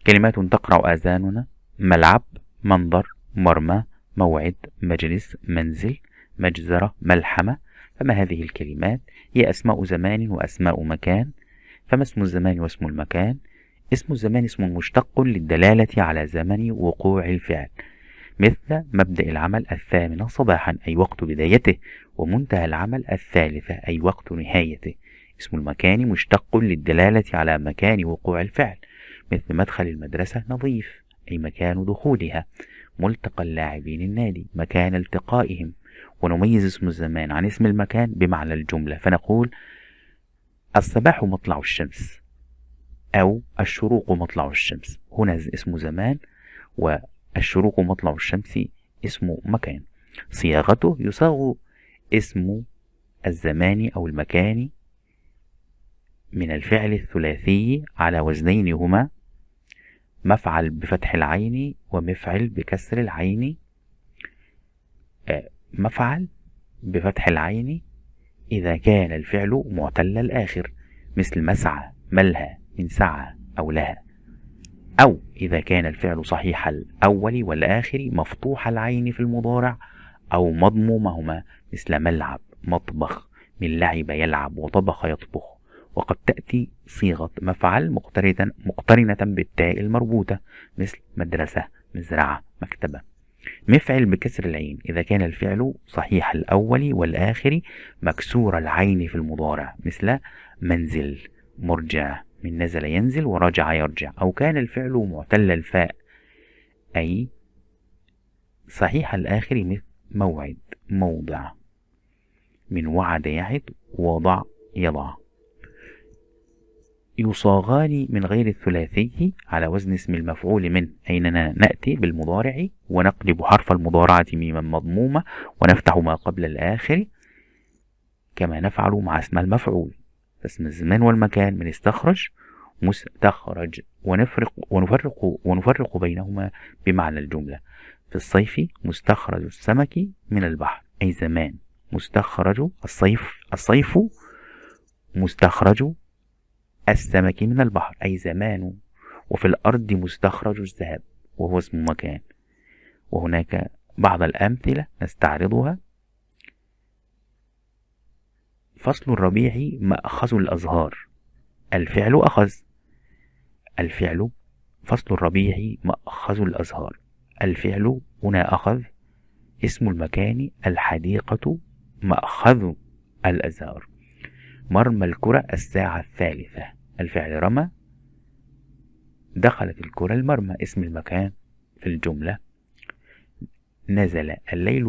كلمات تقرأ آذاننا: ملعب، منظر، مرمى، موعد، مجلس، منزل، مجزرة، ملحمة. فما هذه الكلمات؟ هي أسماء زمان وأسماء مكان. فما اسم الزمان واسم المكان؟ اسم الزمان اسم مشتق للدلالة على زمن وقوع الفعل، مثل مبدأ العمل 8 صباحا أي وقت بدايته، ومنتهى العمل 3 أي وقت نهايته. اسم المكان مشتق للدلالة على مكان وقوع الفعل، مثل مدخل المدرسة نظيف أي مكان دخولها، ملتقى اللاعبين النادي مكان التقائهم. ونميز اسم الزمان عن اسم المكان بمعنى الجملة، فنقول: الصباح مطلع الشمس، أو الشروق مطلع الشمس. هنا اسم زمان، والشروق مطلع الشمس اسم مكان. صياغته: يصاغ اسم الزمان أو المكان من الفعل الثلاثي على وزنين هما مفعل بفتح العين ومفعل بكسر العين. مفعل بفتح العين إذا كان الفعل معتل الآخر، مثل مسعى، ملهى، من سعى أو لها. أو إذا كان الفعل صحيح الأول والآخر مفتوح العين في المضارع أو مضمومهما، مثل ملعب، مطبخ، من لعب يلعب، وطبخ يطبخ. وقد تأتي صيغة مفعل مقترنة بالتاء المربوطة، مثل مدرسة، مزرعة، مكتبة. مفعل بكسر العين إذا كان الفعل صحيح الأول والآخر مكسور العين في المضارع، مثل منزل، مرجع، من نزل ينزل ورجع يرجع. أو كان الفعل معتل الفاء أي صحيح الآخر، مثل موعد، موضع، من وعد يعد، وضع يضع. يصاغان من غير الثلاثي على وزن اسم المفعول من، أيننا نأتي بالمضارع ونقلب حرف المضارعة ميما مضمومة ونفتح ما قبل الآخر كما نفعل مع اسم المفعول. فاسم الزمان والمكان من استخرج، مستخرج، ونفرق بينهما بمعنى الجملة. في الصيف مستخرج السمك من البحر أي زمان، مستخرج الصيف مستخرج السمك من البحر أي زمان. وفي الأرض مستخرج الذهب وهو اسم مكان. وهناك بعض الأمثلة نستعرضها. فصل الربيع مأخذ الأزهار، الفعل أخذ. الفعل فصل الربيع مأخذ الأزهار، الفعل هنا أخذ. اسم المكان الحديقة مأخذ الأزهار. مرمى الكرة الساعة 3، الفعل رمى، دخلت الكرة المرمى اسم المكان في الجملة. نزل الليل